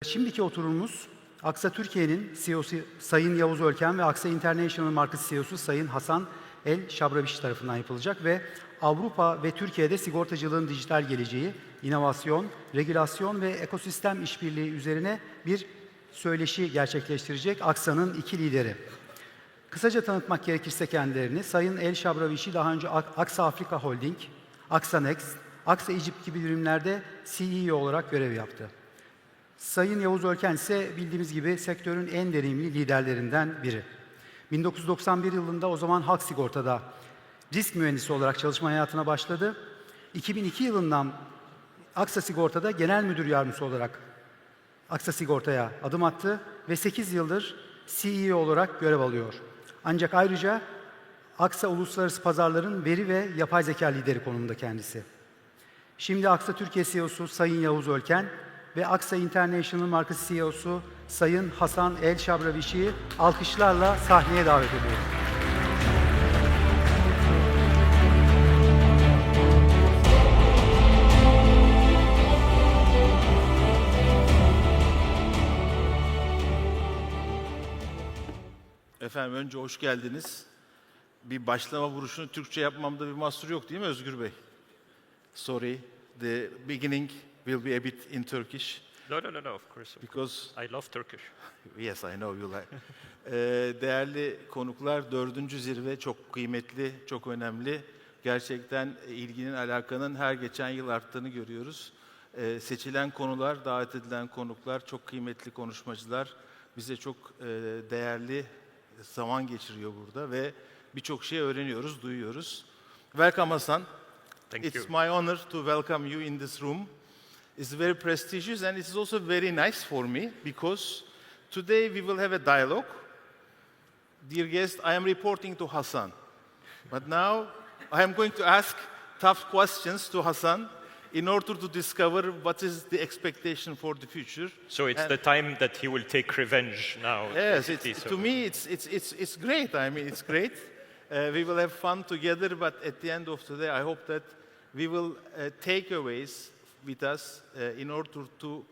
Şimdiki oturumumuz AXA Türkiye'nin CEO'su Sayın Yavuz Ölken ve AXA International Markets CEO'su Sayın Hasan El Şabraviş tarafından yapılacak ve Avrupa ve Türkiye'de sigortacılığın dijital geleceği, inovasyon, regülasyon ve ekosistem işbirliği üzerine bir söyleşi gerçekleştirecek AXA'nın iki lideri. Kısaca tanıtmak gerekirse kendilerini, Sayın El Şabraviş'i daha önce AXA Afrika Holding, AXA Next, AXA Egypt gibi birimlerde CEO olarak görev yaptı. Sayın Yavuz Ölken ise bildiğimiz gibi sektörün en deneyimli liderlerinden biri. 1991 yılında o zaman Halk Sigorta'da risk mühendisi olarak çalışma hayatına başladı. 2002 yılından AXA Sigorta'da genel müdür yardımcısı olarak AXA Sigorta'ya adım attı ve 8 yıldır CEO olarak görev alıyor. Ancak ayrıca AXA Uluslararası Pazarların veri ve yapay zeka lideri konumunda kendisi. Şimdi AXA Türkiye CEO'su Sayın Yavuz Ölken ve AXA International Markets CEO'su Sayın Hasan El Şabraviş'i alkışlarla sahneye davet ediyorum. Efendim önce hoş geldiniz. Bir başlama vuruşunu Türkçe yapmamda bir mahsur yok değil mi Özgür Bey? Sorry, the beginning will be a bit in Turkish. No, of course. Because I love Turkish. Yes, I know you like. Değerli konuklar, 4. zirve çok kıymetli, çok önemli. Gerçekten ilginin, alakanın her geçen yıl arttığını görüyoruz. Seçilen konular, davet edilen konuklar, çok kıymetli konuşmacılar bize çok değerli zaman geçiriyor burada ve birçok şey öğreniyoruz, duyuyoruz. Welcome Hasan. It's my honor to welcome you in this room. It's very prestigious and it's also very nice for me because today we will have a dialogue. Dear guest, I am reporting to Hasan. But now I am going to ask tough questions to Hasan in order to discover what is the expectation for the future. So it's the time that he will take revenge now. Yes, to me it's great. I mean, it's great. We will have fun together, but at the end of the day, I hope that we will takeaways with us in order to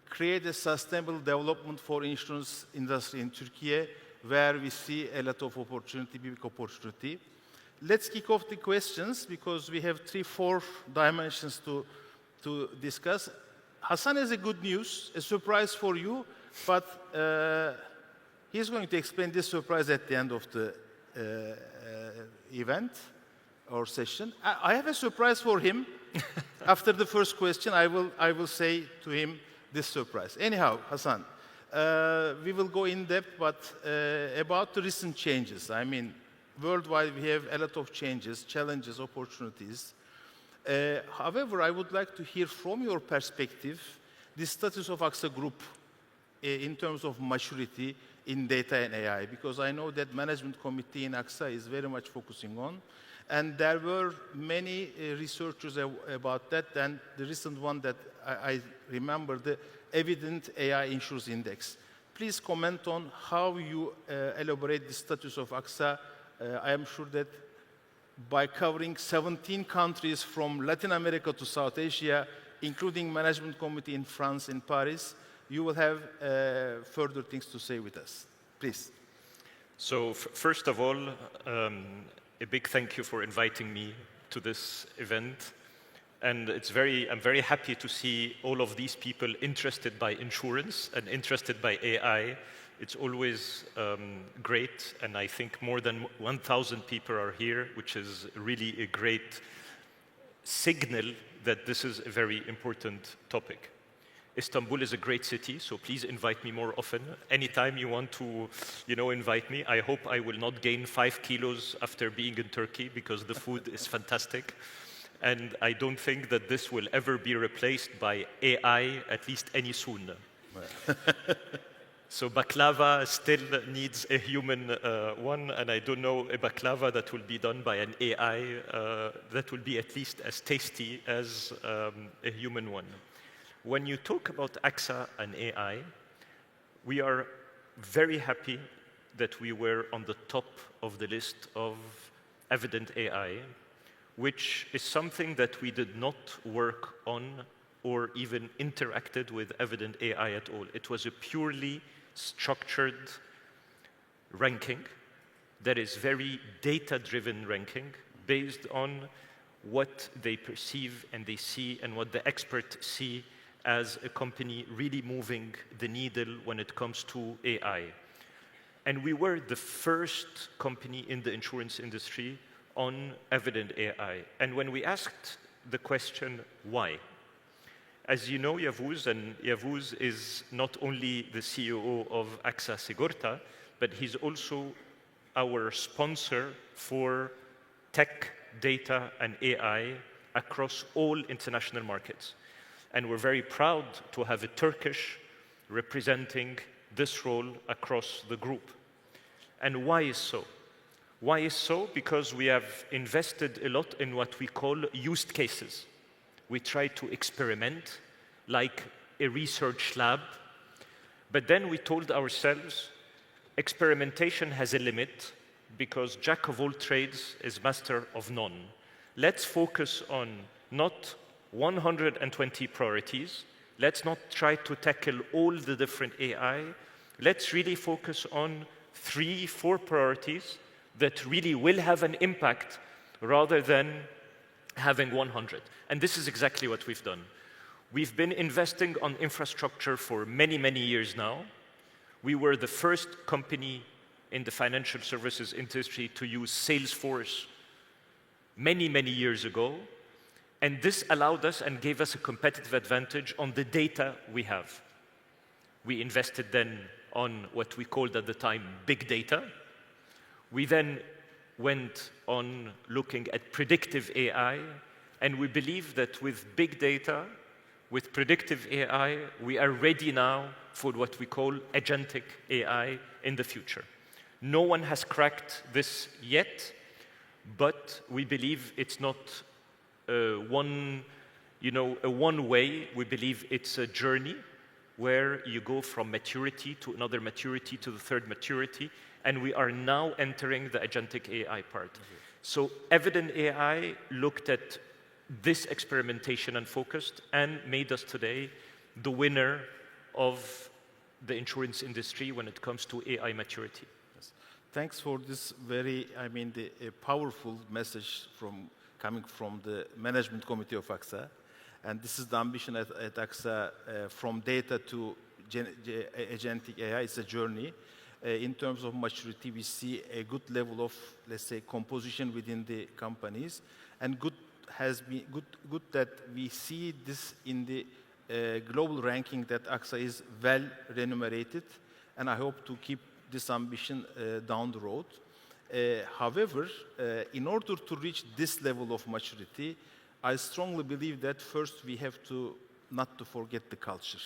create a sustainable development for insurance industry in Turkey, where we see a lot of opportunity, big opportunity. Let's kick off the questions because we have 3-4 dimensions to discuss. Hasan has a good news, a surprise for you, but he's going to explain this surprise at the end of the event or session. I have a surprise for him. After the first question, I will say to him this surprise. Anyhow, Hasan, we will go in depth, but about the recent changes. I mean, worldwide we have a lot of changes, challenges, opportunities. However, I would like to hear from your perspective the status of AXA Group in terms of maturity in data and AI, because I know that management committee in AXA is very much focusing on. And there were many researchers about that, and the recent one that I remember, the Evident AI Insurance Index. Please comment on how you elaborate the status of AXA. I am sure that by covering 17 countries from Latin America to South Asia, including management committee in France, in Paris, you will have further things to say with us. Please. So first of all, a big thank you for inviting me to this event. And I'm very happy to see all of these people interested by insurance and interested by AI. It's always great, and I think more than 1,000 people are here, which is really a great signal that this is a very important topic. Istanbul is a great city, so please invite me more often. Anytime you want to, invite me. I hope I will not gain 5 kilos after being in Turkey because the food is fantastic. And I don't think that this will ever be replaced by AI, at least any soon. So baklava still needs a human one, and I don't know a baklava that will be done by an AI that will be at least as tasty as a human one. When you talk about AXA and AI, we are very happy that we were on the top of the list of Evident AI, which is something that we did not work on or even interacted with Evident AI at all. It was a purely structured ranking that is very data-driven ranking based on what they perceive and they see and what the experts see as a company really moving the needle when it comes to AI. And we were the first company in the insurance industry on Evident AI. And when we asked the question, why? As you know, Yavuz, and Yavuz is not only the CEO of AXA Sigorta, but he's also our sponsor for tech, data, and AI across all international markets. And we're very proud to have a Turkish representing this role across the group. And why is so? Why is so? Because we have invested a lot in what we call use cases. We try to experiment like a research lab, but then we told ourselves experimentation has a limit because jack of all trades is master of none. Let's focus on not 120 priorities. Let's not try to tackle all the different AI. Let's really focus on 3, 4 priorities that really will have an impact rather than having 100. And this is exactly what we've done. We've been investing on infrastructure for many, many years now. We were the first company in the financial services industry to use Salesforce many, many years ago. And this allowed us and gave us a competitive advantage on the data we have. We invested then on what we called at the time big data. We then went on looking at predictive AI, and we believe that with big data, with predictive AI, we are ready now for what we call agentic AI in the future. No one has cracked this yet, but we believe it's not one way. We believe it's a journey where you go from maturity to another maturity to the third maturity, and we are now entering the agentic AI part. So Evident AI looked at this experimentation and focused and made us today the winner of the insurance industry when it comes to AI maturity. Yes. Thanks for this very, a powerful message coming from the management committee of AXA. And this is the ambition at AXA, from data to agentic AI. It's a journey. In terms of maturity, we see a good level of, let's say, composition within the companies, and good that we see this in the global ranking that AXA is well remunerated, and I hope to keep this ambition down the road. However, in order to reach this level of maturity, I strongly believe that first we have to not to forget the culture.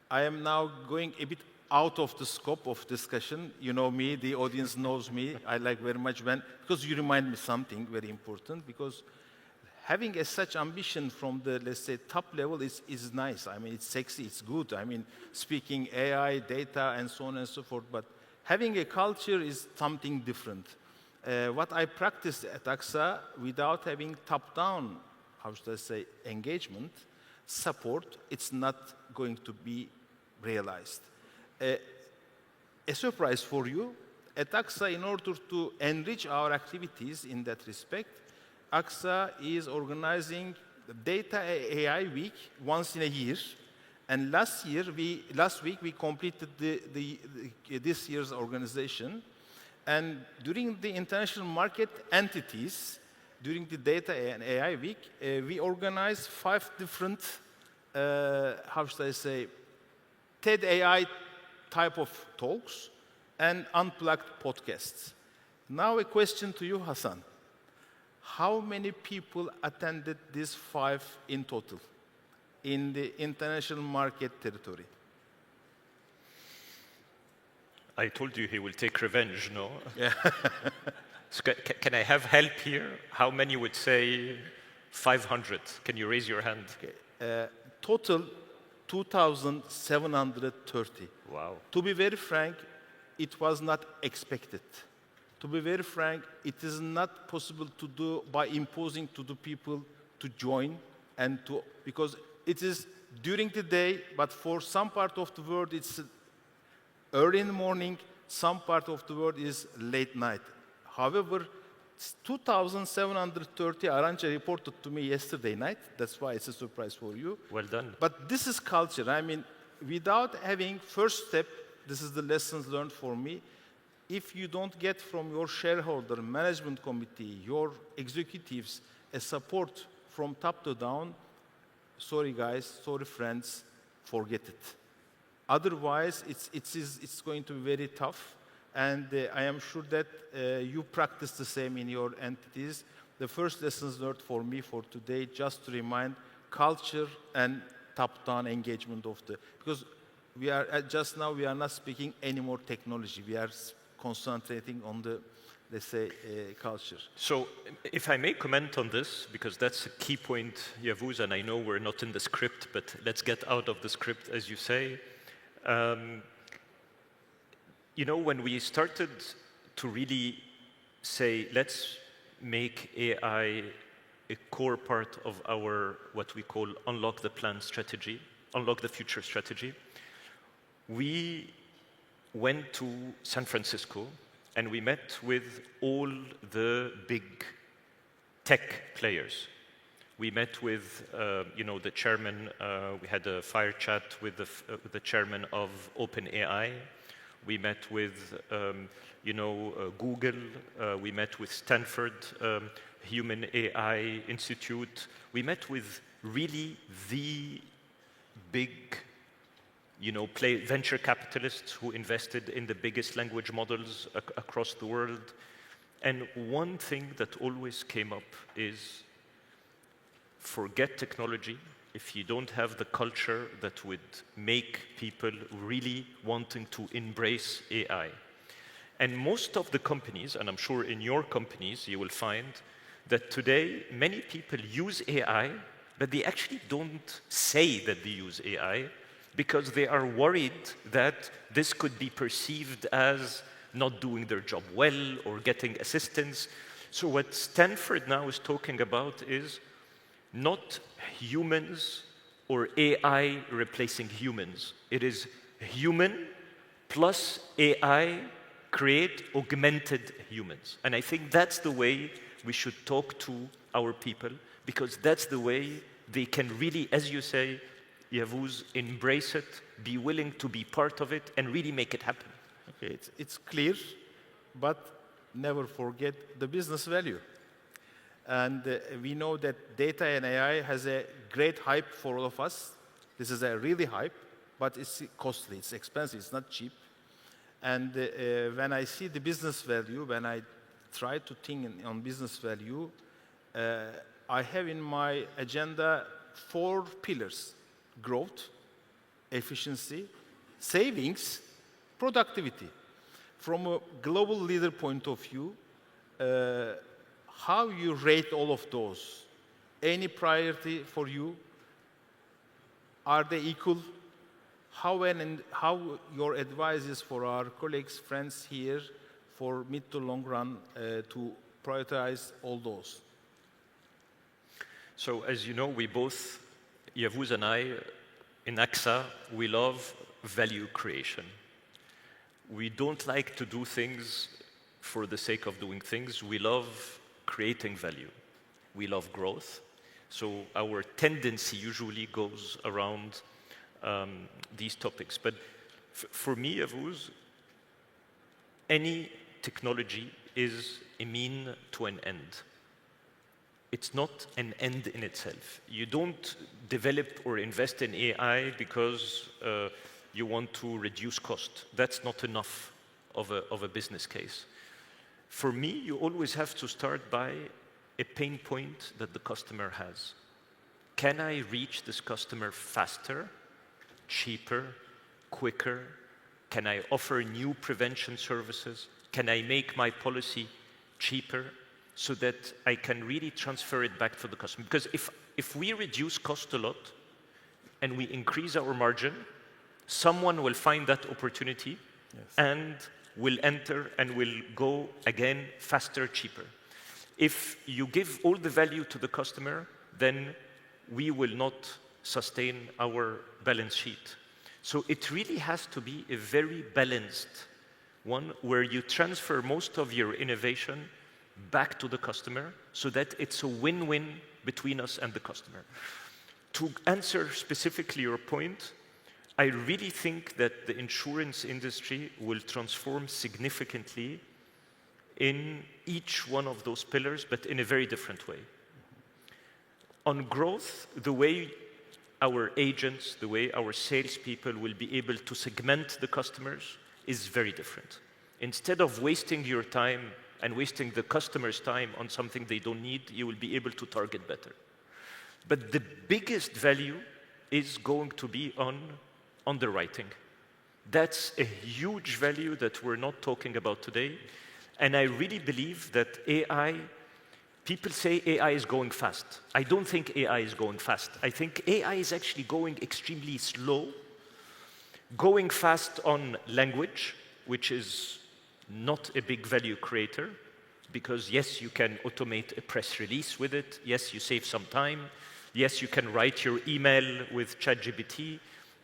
I am now going a bit out of the scope of discussion. You know me, the audience knows me. I like very much because you remind me something very important, because having such ambition from the, let's say, top level is nice. It's sexy, it's good. Speaking AI, data, and so on and so forth, but having a culture is something different. What I practice at AXA, without having top-down, how should I say, engagement, support, it's not going to be realized. A surprise for you, at AXA, in order to enrich our activities in that respect, AXA is organizing the Data AI Week once in a year. And last week, we completed this year's organization. And during the international market entities, during the Data and AI Week, we organized 5 different, how should I say, TED AI type of talks and unplugged podcasts. Now a question to you, Hassan. How many people attended these 5 in total in the international market territory? I told you he will take revenge, no? Yeah. So can I have help here? How many would say 500? Can you raise your hand? Okay. Total 2,730. Wow. To be very frank, it was not expected. To be very frank, it is not possible to do by imposing to the people to join. and because it is during the day, but for some part of the world it's early in the morning, some part of the world is late night. However, 2,730 Arancha reported to me yesterday night. That's why it's a surprise for you. Well done. But this is culture. I mean, without having first step, this is the lessons learned for me. If you don't get from your shareholder, management committee, your executives, a support from top to down, sorry guys, sorry friends, forget it. Otherwise, it's going to be very tough. And I am sure that you practice the same in your entities. The first lessons learned for me for today, just to remind culture and top-down engagement of because we are just now we are not speaking any more technology. We are concentrating on the, let's say, culture. So, if I may comment on this, because that's a key point, Yavuz, and I know we're not in the script, but let's get out of the script, as you say. You know, when we started to really say, let's make AI a core part of our, what we call unlock the plan strategy, unlock the future strategy, we went to San Francisco and we met with all the big tech players. We met with, you know, the chairman, we had a fire chat with the chairman of OpenAI. We met with, you know, Google. We met with Stanford Human AI Institute. We met with really the big, you know, venture capitalists who invested in the biggest language models across the world. And one thing that always came up is forget technology if you don't have the culture that would make people really wanting to embrace AI. And most of the companies, and I'm sure in your companies, you will find that today many people use AI, but they actually don't say that they use AI because they are worried that this could be perceived as not doing their job well or getting assistance. So what Stanford now is talking about is not humans or AI replacing humans. It is human plus AI create augmented humans. And I think that's the way we should talk to our people, because that's the way they can really, as you say, Yavuz, embrace it, be willing to be part of it, and really make it happen. Okay, it's clear, but never forget the business value. And we know that data and AI has a great hype for all of us. This is a really hype, but it's costly, it's expensive, it's not cheap. And when I see the business value, when I try to think on business value, I have in my agenda 4 pillars: growth, efficiency, savings, productivity. From a global leader point of view, how you rate all of those? Any priority for you? Are they equal? How your advice is for our colleagues, friends here, for mid to long run to prioritize all those? So as you know, we both, Yavuz and I, in AXA, we love value creation. We don't like to do things for the sake of doing things. We love creating value. We love growth. So our tendency usually goes around these topics. But for me, Yavuz, any technology is a mean to an end. It's not an end in itself. You don't develop or invest in AI because you want to reduce cost. That's not enough of a business case. For me, you always have to start by a pain point that the customer has. Can I reach this customer faster, cheaper, quicker? Can I offer new prevention services? Can I make my policy cheaper so that I can really transfer it back to the customer? Because if we reduce cost a lot and we increase our margin, someone will find that opportunity and will enter and will go again faster, cheaper. If you give all the value to the customer, then we will not sustain our balance sheet. So it really has to be a very balanced one where you transfer most of your innovation back to the customer so that it's a win-win between us and the customer. To answer specifically your point, I really think that the insurance industry will transform significantly in each one of those pillars, but in a very different way. On growth, the way our agents, the way our salespeople will be able to segment the customers is very different. Instead of wasting your time and wasting the customer's time on something they don't need, you will be able to target better. But the biggest value is going to be on underwriting. That's a huge value that we're not talking about today. And I really believe that AI, people say AI is going fast. I don't think AI is going fast. I think AI is actually going extremely slow, going fast on language, which is not a big value creator, because yes, you can automate a press release with it. Yes, you save some time. Yes, you can write your email with ChatGPT,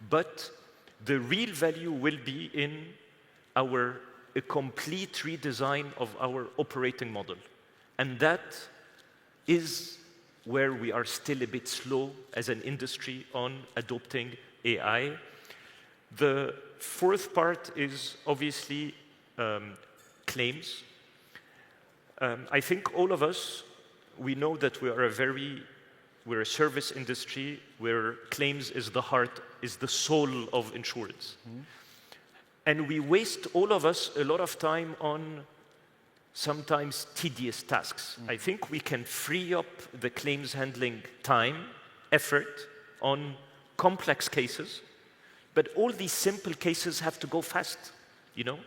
but the real value will be in a complete redesign of our operating model. And that is where we are still a bit slow as an industry on adopting AI. The fourth part is obviously claims. I think all of us, we know that we're a service industry where claims is the heart, is the soul of insurance. Mm-hmm. And we waste, all of us, a lot of time on sometimes tedious tasks. Mm-hmm. I think we can free up the claims handling time, effort on complex cases, but all these simple cases have to go fast, you know?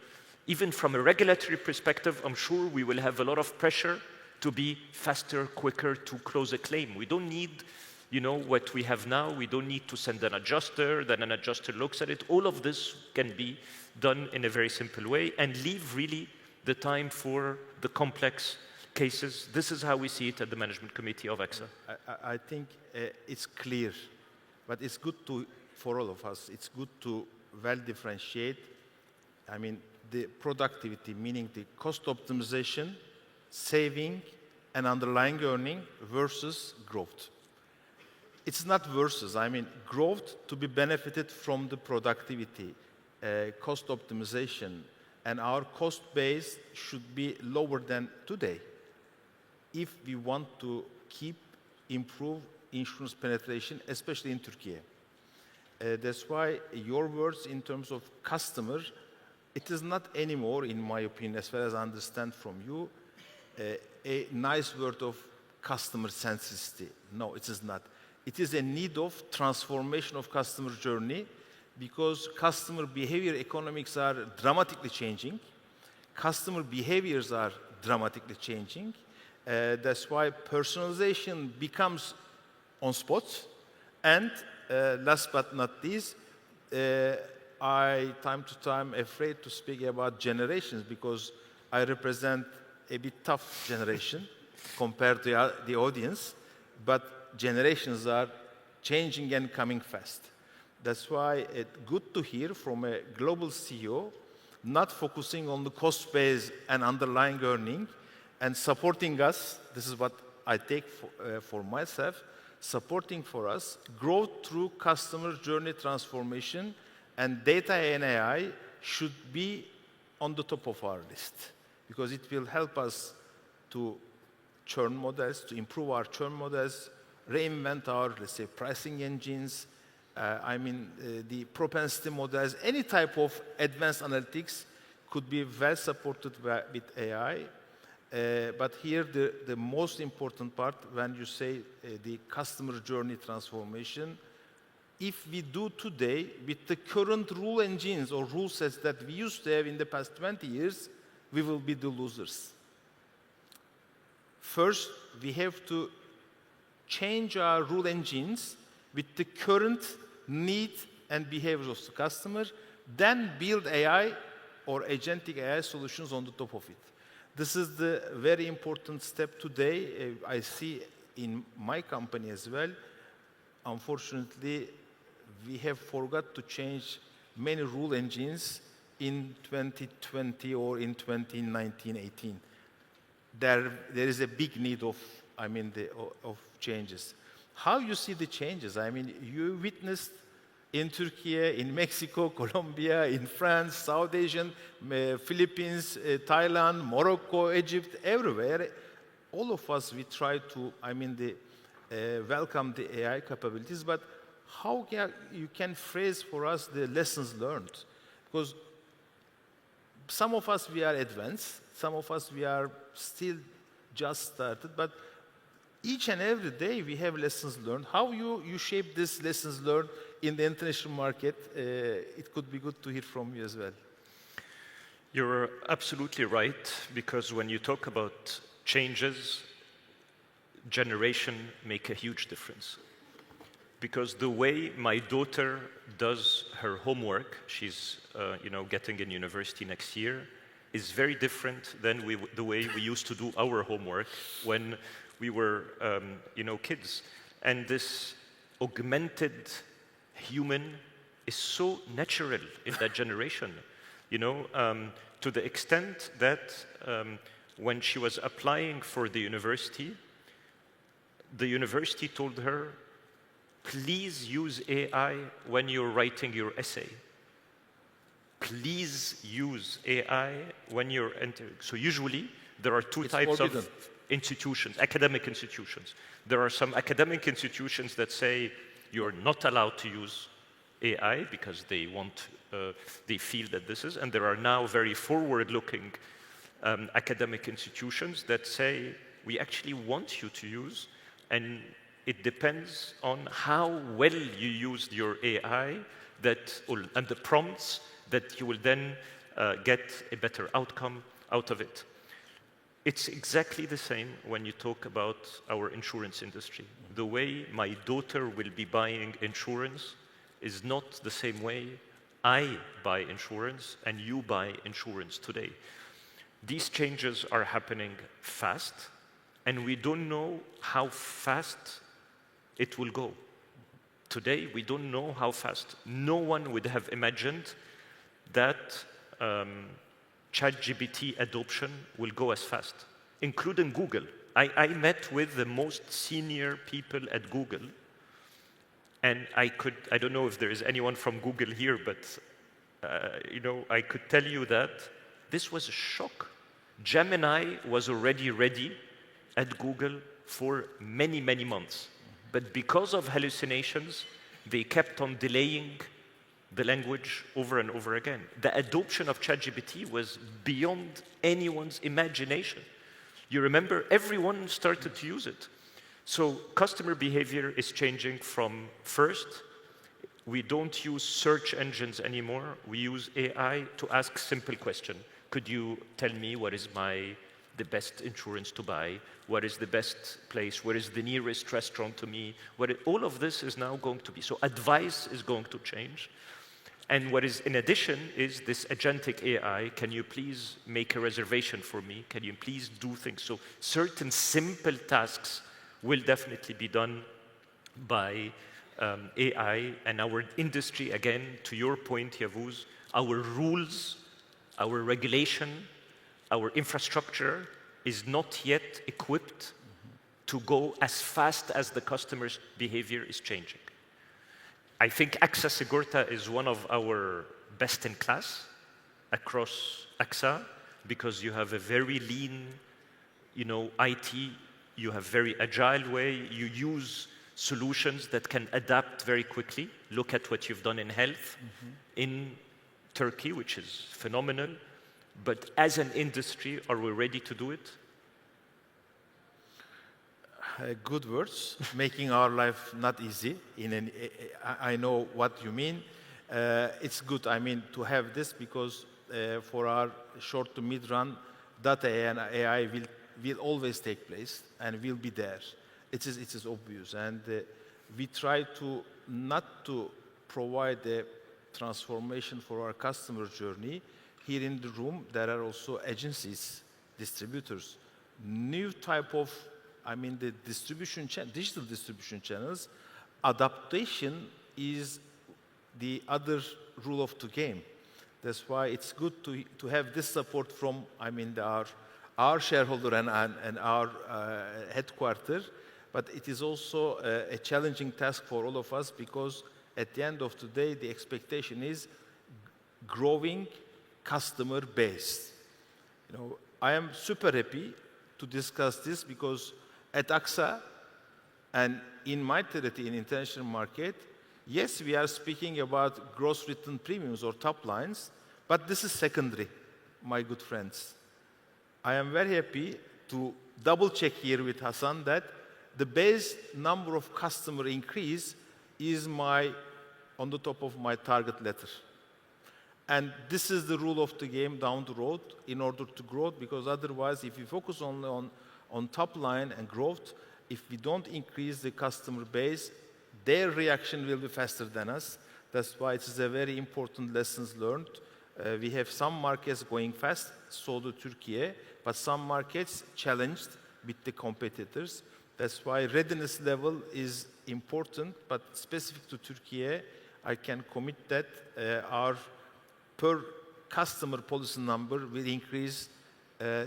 Even from a regulatory perspective, I'm sure we will have a lot of pressure to be faster, quicker to close a claim. We don't need, you know, what we have now. We don't need to send an adjuster, then an adjuster looks at it. All of this can be done in a very simple way and leave really the time for the complex cases. This is how we see it at the management committee of AXA. I think it's clear, but it's good for all of us, it's good to well differentiate. I mean, the productivity, meaning the cost optimization, saving, and underlying earning versus growth. It's not versus. I mean, growth to be benefited from the productivity, cost optimization, and our cost base should be lower than today if we want to improve insurance penetration, especially in Turkey. That's why your words in terms of customer, it is not anymore, in my opinion, as far as I understand from you, a nice word of customer centricity. No, it is not. It is a need of transformation of customer journey because customer behavior economics are dramatically changing. Customer behaviors are dramatically changing. That's why personalization becomes on spot. And last but not least, time to time, afraid to speak about generations because I represent a bit tough generation compared to the audience, but generations are changing and coming fast. That's why it's good to hear from a global CEO not focusing on the cost base and underlying earning and supporting us. This is what I take for myself, supporting for us growth through customer journey transformation, and data and AI should be on the top of our list because it will help us to churn models, to improve our churn models, reinvent our, let's say, pricing engines, the propensity models, any type of advanced analytics could be well supported with AI. But here, the most important part, when you say the customer journey transformation, if we do today with the current rule engines or rule sets that we used to have in the past 20 years, we will be the losers. First, we have to change our rule engines with the current need and behaviors of the customer, then build AI or agentic AI solutions on the top of it. This is the very important step today. I see in my company as well. unfortunately, we have forgot to change many rule engines in 2020 or in 2019-18. There is a big need of, of changes. How you see the changes? I mean, you witnessed in Turkey, in Mexico, Colombia, in France, South Asian, Philippines, Thailand, Morocco, Egypt, everywhere. All of us, we try to, welcome the AI capabilities, but how you can phrase for us the lessons learned? Because some of us, we are advanced, some of us, we are still just started, but each and every day we have lessons learned. How you shape these lessons learned in the international market, it could be good to hear from you as well. You're absolutely right, because when you talk about changes, generation make a huge difference. Because the way my daughter does her homework, she's getting in university next year, is very different than the way we used to do our homework when we were kids. And this augmented human is so natural in that generation, to the extent that when she was applying for the university told her, please use AI when you're writing your essay. Please use AI when you're entering. So usually there are two types of institutions, academic institutions. There are some academic institutions that say you're not allowed to use AI because they feel that this is, and there are now very forward-looking academic institutions that say we actually want you to use, and it depends on how well you used your AI and the prompts that you will then get a better outcome out of it. It's exactly the same when you talk about our insurance industry. The way my daughter will be buying insurance is not the same way I buy insurance and you buy insurance today. These changes are happening fast, and we don't know how fast it will go. Today, we don't know how fast. No one would have imagined that ChatGPT adoption will go as fast, including Google. I met with the most senior people at Google, and I don't know if there is anyone from Google here, but I could tell you that this was a shock. Gemini was already ready at Google for many, many months. But because of hallucinations, they kept on delaying the language over and over again. The adoption of ChatGPT was beyond anyone's imagination. You remember, everyone started to use it. So customer behavior is changing from first, we don't use search engines anymore. We use AI to ask simple questions. Could you tell me what is the best insurance to buy? What is the best place? Where is the nearest restaurant to me? All of this is now going to be. So advice is going to change. And what is in addition is this agentic AI. Can you please make a reservation for me? Can you please do things? So certain simple tasks will definitely be done by AI. And our industry, again, to your point, Yavuz, our rules, our regulation, our infrastructure is not yet equipped to go as fast as the customer's behavior is changing. I think AXA Sigorta is one of our best in class across AXA because you have a very lean, IT, you have very agile way, you use solutions that can adapt very quickly. Look at what you've done in health in Turkey, which is phenomenal. But as an industry, are we ready to do it? Good words, making our life not easy. I know what you mean. It's good, to have this because for our short to mid-run, data and AI will always take place and will be there. It is obvious. And we try to not to provide a transformation for our customer journey. Here in the room, there are also agencies, distributors, new type of, the digital distribution channels adaptation is the other rule of the game. That's why it's good to have this support from, I mean, our shareholder and our headquarters. But it is also a challenging task for all of us, because at the end of the day, the expectation is growing customer base. You know, I am super happy to discuss this, because at AXA and in my territory in international market, yes, we are speaking about gross written premiums or top lines, but this is secondary, my good friends. I am very happy to double check here with Hasan that the base number of customer increase is on the top of my target letter. And this is the rule of the game down the road in order to grow, because otherwise, if you focus only on top line and growth, if we don't increase the customer base, their reaction will be faster than us. That's why it is a very important lessons learned. We have some markets going fast, so do Turkey, but some markets challenged with the competitors. That's why readiness level is important, but specific to Turkey, I can commit that our per customer policy number will increase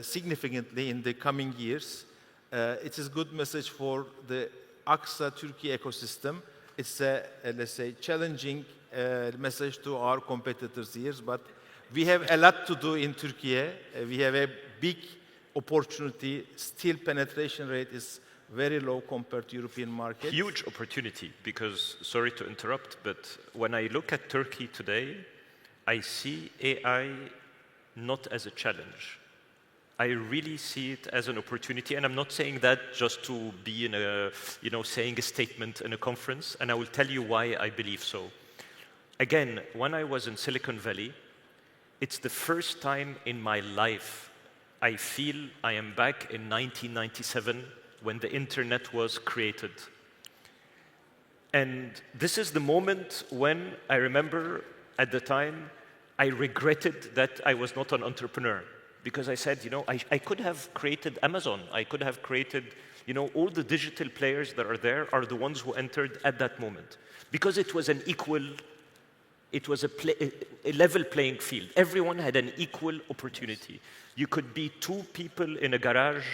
significantly in the coming years. It is a good message for the AXA Türkiye ecosystem. It's a, let's say, challenging message to our competitors here, but we have a lot to do in Turkey. We have a big opportunity. Still, penetration rate is very low compared to European markets. Huge opportunity, because, sorry to interrupt, but when I look at Turkey today, I see AI not as a challenge. I really see it as an opportunity, and I'm not saying that just to be in a, saying a statement in a conference, and I will tell you why I believe so. Again, when I was in Silicon Valley, it's the first time in my life I feel I am back in 1997 when the internet was created. And this is the moment when I remember at the time I regretted that I was not an entrepreneur. Because I said, I could have created Amazon. I could have created, all the digital players that are there are the ones who entered at that moment. Because it was an equal, it was a level playing field. Everyone had an equal opportunity. You could be two people in a garage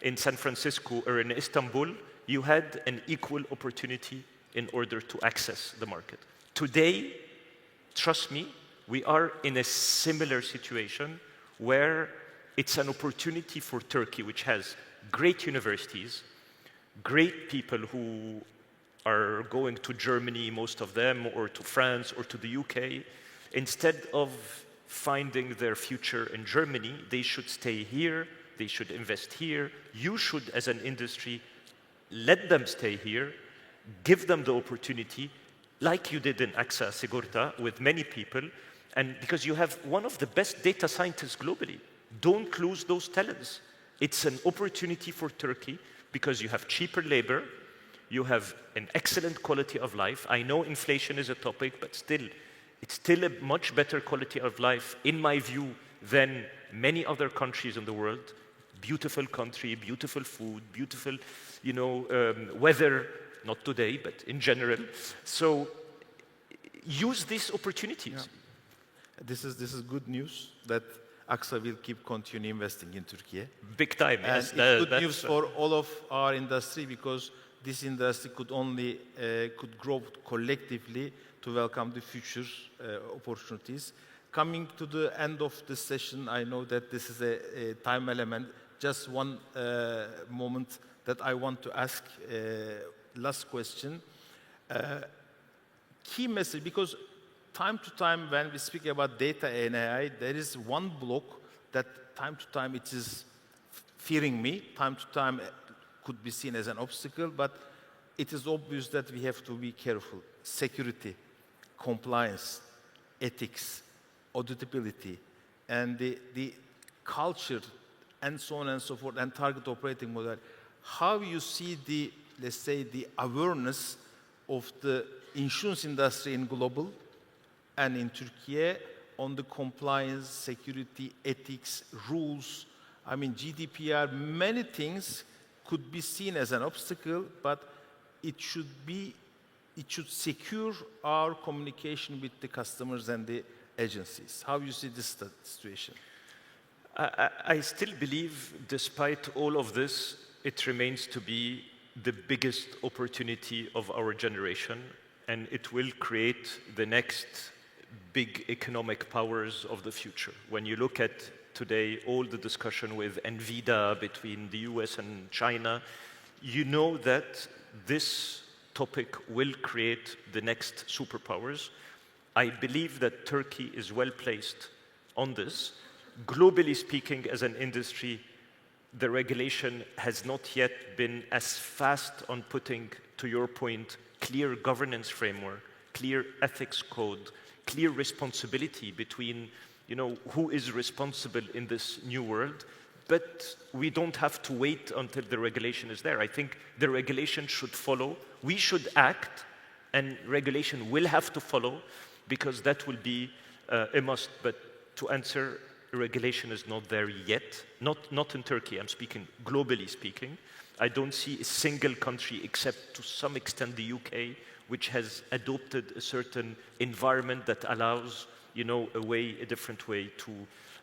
in San Francisco or in Istanbul. You had an equal opportunity in order to access the market. Today, trust me, we are in a similar situation where it's an opportunity for Turkey, which has great universities, great people who are going to Germany, most of them, or to France, or to the UK. Instead of finding their future in Germany, they should stay here, they should invest here. You should, as an industry, let them stay here, give them the opportunity, like you did in AXA Sigorta with many people, and because you have one of the best data scientists globally. Don't lose those talents. It's an opportunity for Turkey because you have cheaper labor, you have an excellent quality of life. I know inflation is a topic, but still, it's still a much better quality of life, in my view, than many other countries in the world. Beautiful country, beautiful food, beautiful, weather, not today, but in general. So use these opportunities. Yeah. This is good news that AXA will keep continuing investing in Turkey. Big time. And Yes, it's good news for all of our industry, because this industry could only could grow collectively to welcome the future opportunities. Coming to the end of this session, I know that this is a time element. Just one moment that I want to ask. Last question. Key message, because time to time when we speak about data and AI, there is one block that time to time it is fearing me. Time to time could be seen as an obstacle, but it is obvious that we have to be careful. Security, compliance, ethics, auditability, and the culture, and so on and so forth, and target operating model. How you see the, let's say, the awareness of the insurance industry in global and in Turkey on the compliance, security, ethics, rules. I mean, GDPR, many things could be seen as an obstacle, but it should be it should secure our communication with the customers and the agencies. How you see this situation? I still believe, despite all of this, it remains to be the biggest opportunity of our generation, and it will create the next big economic powers of the future. When you look at today all the discussion with NVIDIA between the US and China, you know that this topic will create the next superpowers. I believe that Turkey is well placed on this. Globally speaking, as an industry, the regulation has not yet been as fast on putting, to your point, clear governance framework, clear ethics code, clear responsibility between, who is responsible in this new world. But we don't have to wait until the regulation is there. I think the regulation should follow. We should act, and regulation will have to follow, because that will be a must. But to answer, regulation is not there yet. Not in Turkey, I'm speaking globally speaking. I don't see a single country, except to some extent the UK, which has adopted a certain environment that allows, a different way to,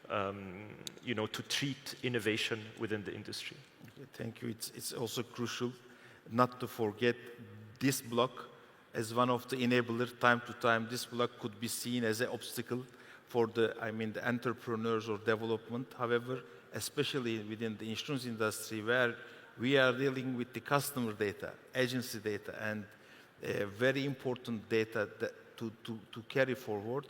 to treat innovation within the industry. Okay, thank you. It's also crucial not to forget this block as one of the enablers. Time to time, this block could be seen as an obstacle for the entrepreneurs or development. However, especially within the insurance industry, where we are dealing with the customer data, agency data, and very important data that to carry forward,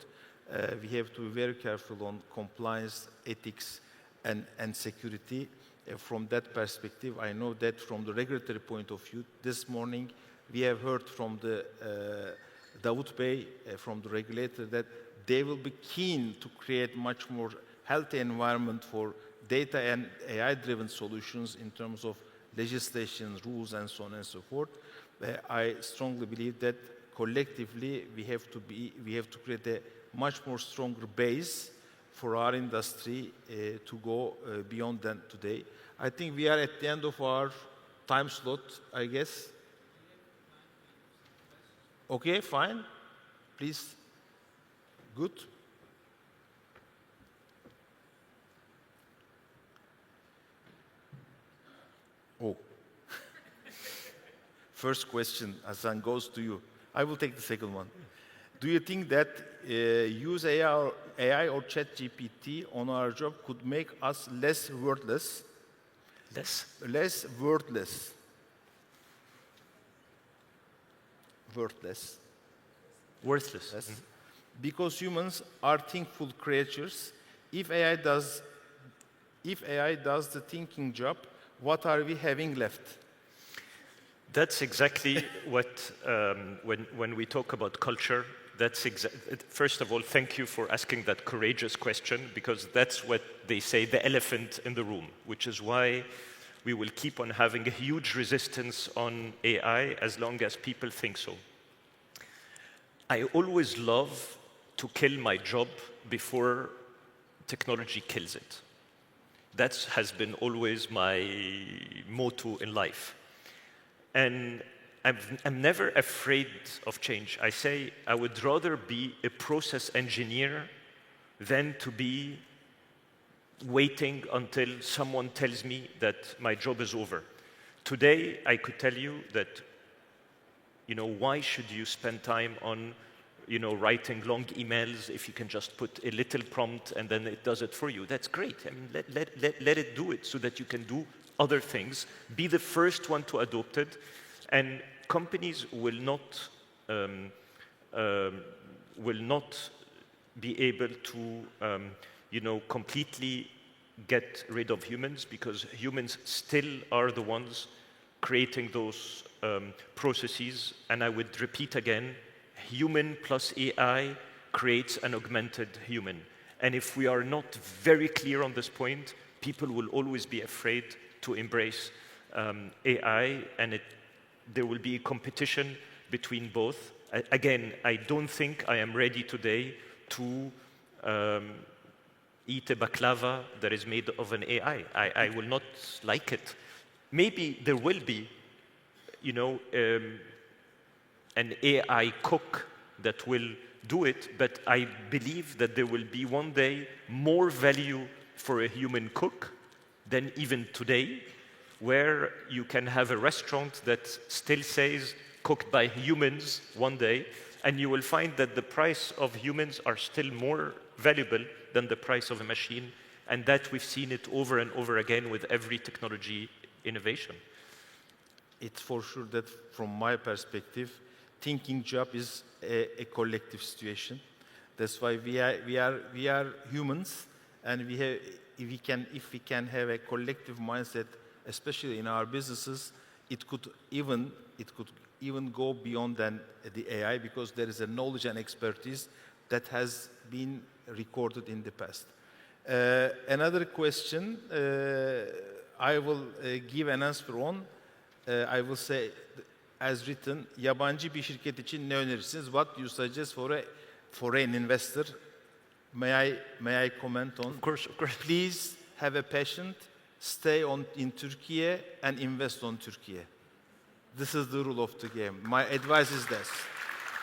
we have to be very careful on compliance, ethics, and security. From that perspective, I know that from the regulatory point of view, this morning we have heard from the Davut Bey, from the regulator, that they will be keen to create much more healthy environment for data and AI-driven solutions in terms of legislation, rules, and so on and so forth. I strongly believe that collectively we have to create a much more stronger base for our industry to go beyond than today. I think we are at the end of our time slot, I guess. Okay, fine. Please. Good. Oh. First question, Hassan, goes to you. I will take the second one. Do you think that use AI or ChatGPT on our job could make us less worthless? Less worthless. Worthless. Worthless. Yes. Because humans are thinkful creatures. If AI does the thinking job, what are we having left? That's exactly what, when we talk about culture, first of all, thank you for asking that courageous question, because that's what they say, the elephant in the room, which is why we will keep on having a huge resistance on AI as long as people think so. I always love to kill my job before technology kills it. That has been always my motto in life. And I'm never afraid of change. I say I would rather be a process engineer than to be waiting until someone tells me that my job is over. Today, I could tell you that, why should you spend time on, writing long emails if you can just put a little prompt and then it does it for you? That's great. I mean, let it do it so that you can do other things. Be the first one to adopt it. And companies will not be able to, completely get rid of humans, because humans still are the ones creating those processes. And I would repeat again, human plus AI creates an augmented human. And if we are not very clear on this point, people will always be afraid to embrace AI, and there will be a competition between both. Again, I don't think I am ready today to eat a baklava that is made of an AI. I will not like it. Maybe there will be, an AI cook that will do it, but I believe that there will be one day more value for a human cook than even today, where you can have a restaurant that still says cooked by humans one day, and you will find that the price of humans are still more valuable than the price of a machine, and that we've seen it over and over again with every technology innovation. It's for sure that from my perspective, thinking job is a collective situation. That's why we are humans, and if we can have a collective mindset, especially in our businesses, it could even go beyond than the AI, because there is a knowledge and expertise that has been recorded in the past. Another question I will give an answer on. I will say, as written, yabancı bir şirket için ne önerirsiniz? What do you suggest for a foreign investor? May I comment on? Of course. Please have a passion, stay in Turkey and invest on Turkey. This is the rule of the game. My advice is this.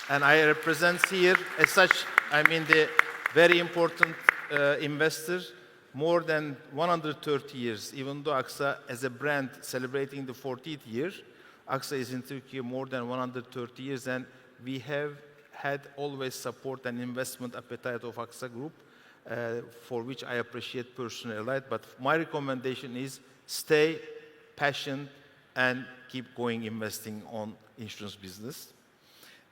And I represent here as such, I mean, the very important investor, more than 130 years, even though AXA as a brand celebrating the 40th year, AXA is in Turkey more than 130 years, and we have had always support and investment appetite of AXA Group, for which I appreciate personally. But my recommendation is stay passionate and keep going investing on insurance business.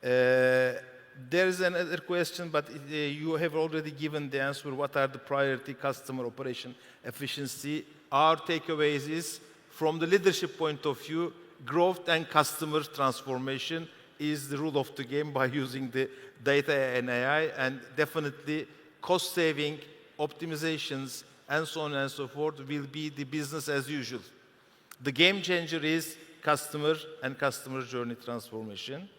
There is another question, but you have already given the answer. What are the priority customer operation efficiency? Our takeaways is, from the leadership point of view, growth and customer transformation is the rule of the game by using the data and AI, and definitely cost saving, optimizations, and so on and so forth will be the business as usual. The game changer is customer and customer journey transformation.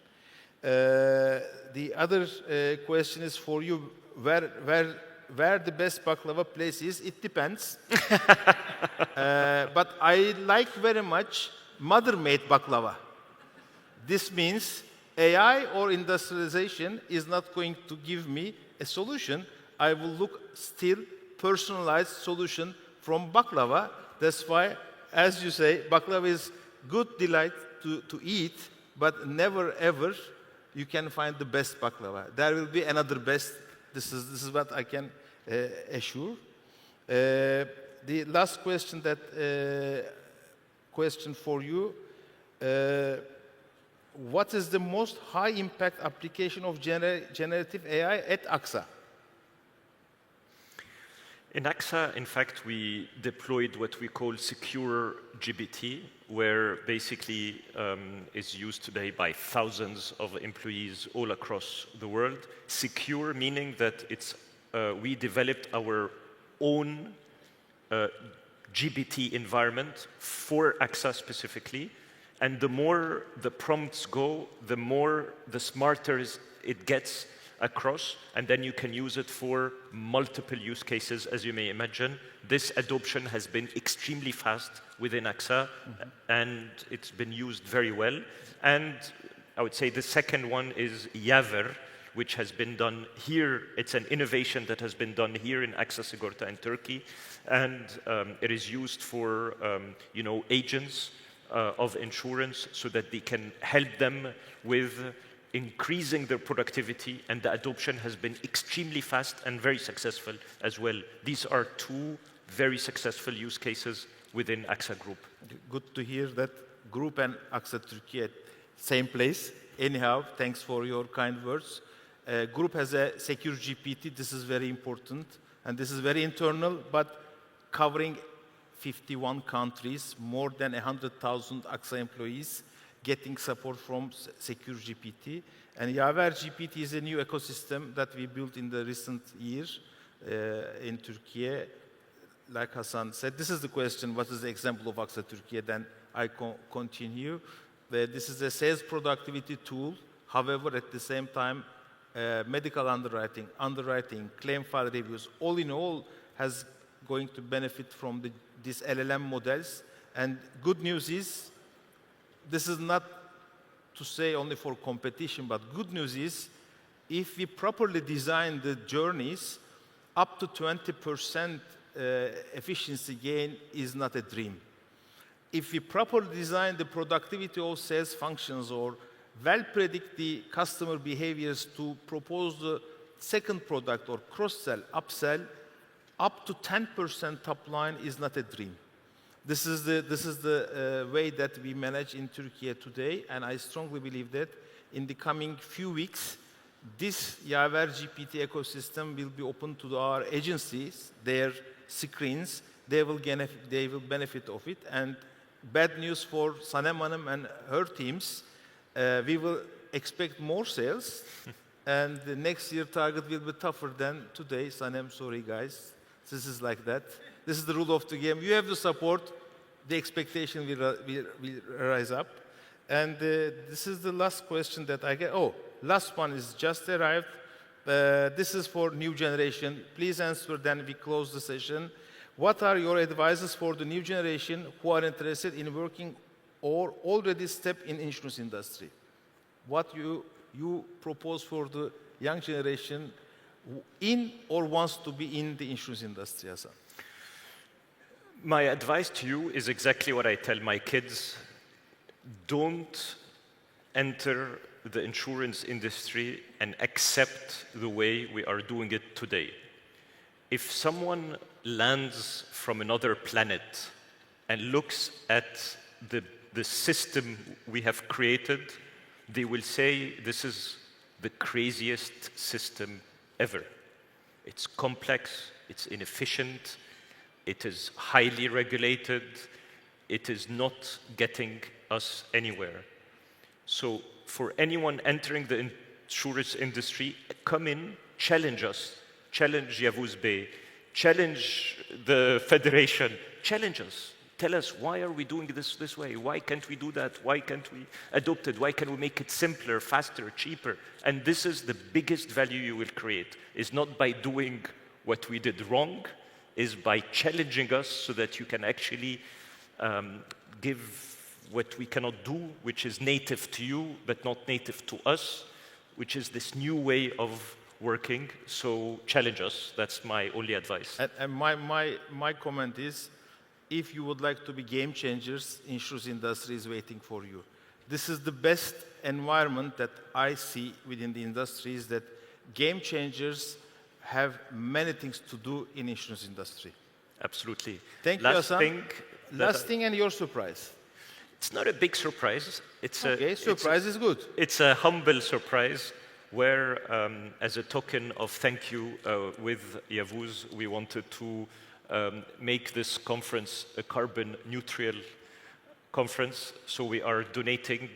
The other question is for you, where the best baklava place is. It depends. But I like very much mother-made baklava. This means AI or industrialization is not going to give me a solution. I will look still personalized solution from baklava. That's why, as you say, baklava is good delight to eat, but never ever you can find the best baklava. There will be another best. This is what I can assure. The last question question for you. What is the most high impact application of generative AI at AXA? In AXA, in fact, we deployed what we call secure GBT, where basically is used today by thousands of employees all across the world. Secure meaning that we developed our own GBT environment for AXA specifically. And the more the prompts go, the smarter it gets across, and then you can use it for multiple use cases, as you may imagine. This adoption has been extremely fast within AXA, and it's been used very well. And I would say the second one is Yaver, which has been done here. It's an innovation that has been done here in AXA Sigorta in Turkey, and it is used for agents of insurance so that they can help them with increasing their productivity, and the adoption has been extremely fast and very successful as well. These are two very successful use cases within AXA Group. Good to hear that Group and AXA Türkiye at same place. Anyhow, thanks for your kind words. Group has a secure GPT. This is very important, and this is very internal, but covering 51 countries, more than 100,000 AXA employees, getting support from Secure GPT. And Yaver GPT is a new ecosystem that we built in the recent years in Turkey. Like Hasan said, this is the question, what is the example of AXA Türkiye? Then I continue. This is a sales productivity tool. However, at the same time, medical underwriting, claim file reviews, all in all, has going to benefit from these LLM models. And good news is, this is not to say only for competition, but good news is, if we properly design the journeys, up to 20% efficiency gain is not a dream. If we properly design the productivity of sales functions or well predict the customer behaviors to propose the second product or cross-sell, upsell, up to 10% top line is not a dream. This is the way that we manage in Turkey today, and I strongly believe that in the coming few weeks, this Yaver GPT ecosystem will be open to our agencies, their screens. They will benefit of it. And bad news for Sanem Hanım and her teams, we will expect more sales, and the next year target will be tougher than today. Sanem, sorry guys, this is like that. This is the rule of the game. You have the support, the expectation will rise up. And this is the last question that I get. Oh, last one is just arrived. This is for new generation. Please answer, then we close the session. What are your advices for the new generation who are interested in working or already step in insurance industry? What you propose for the young generation in or wants to be in the insurance industry, Hasan? My advice to you is exactly what I tell my kids. Don't enter the insurance industry and accept the way we are doing it today. If someone lands from another planet and looks at the system we have created, they will say this is the craziest system ever. It's complex, it's inefficient, it is highly regulated, it is not getting us anywhere. So for anyone entering the insurance industry, come in, challenge us, challenge Yavuz Bey, challenge the federation, challenge us. Tell us, why are we doing this way? Why can't we do that? Why can't we adopt it? Why can't we make it simpler, faster, cheaper? And this is the biggest value you will create, is not by doing what we did wrong, is by challenging us so that you can actually give what we cannot do, which is native to you, but not native to us, which is this new way of working. So challenge us. That's my only advice. And my comment is, if you would like to be game changers, insurance industry is waiting for you. This is the best environment that I see within the industry, is that game changers have many things to do in insurance industry. Absolutely. Thank you, Hasan. Last thing and your surprise. It's not a big surprise. Surprise is good. It's a humble surprise where, as a token of thank you with Yavuz, we wanted to make this conference a carbon neutral conference. So we are donating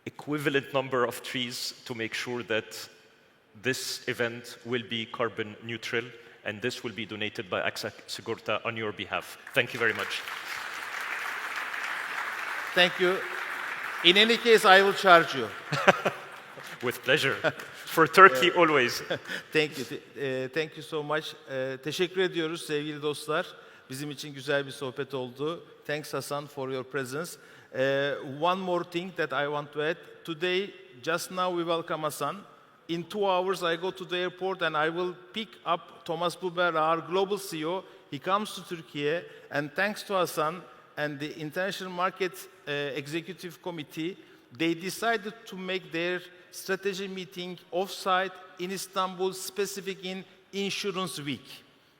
equivalent number of trees to make sure that this event will be carbon neutral, and this will be donated by AXA Sigorta on your behalf. Thank you very much. Thank you. In any case, I will charge you. With pleasure. For Turkey, always. Thank you. Thank you so much. Teşekkür ediyoruz sevgili dostlar. Bizim için güzel bir sohbet oldu. Thanks, Hasan, for your presence. One more thing that I want to add. Today, just now, we welcome Hasan. In 2 hours, I go to the airport and I will pick up Thomas Buber, our global CEO. He comes to Turkey, and thanks to Hasan and the International Market Executive Committee, they decided to make their strategy meeting off-site in Istanbul, specific in Insurance Week.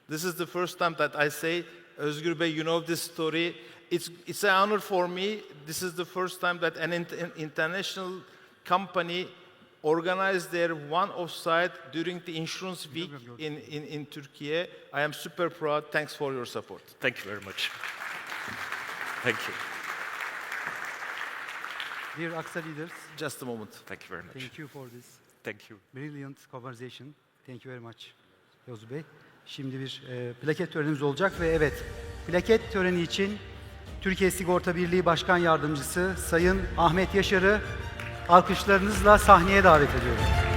This is the first time that I say, Özgür Bey, you know this story. It's an honor for me. This is the first time that an international company organized their one off-site during the Insurance Week in Turkey. I am super proud. Thanks for your support. Thank you very much. Thank you. Dear AXA leaders, just a moment. Thank you very much. Thank you for this. Thank you. Brilliant conversation. Thank you very much, Yavuz Bey. Şimdi bir plaket törenimiz olacak ve evet, plaket töreni için Türkiye Sigorta Birliği Başkan Yardımcısı Sayın Ahmet Yaşar'ı alkışlarınızla sahneye davet ediyorum.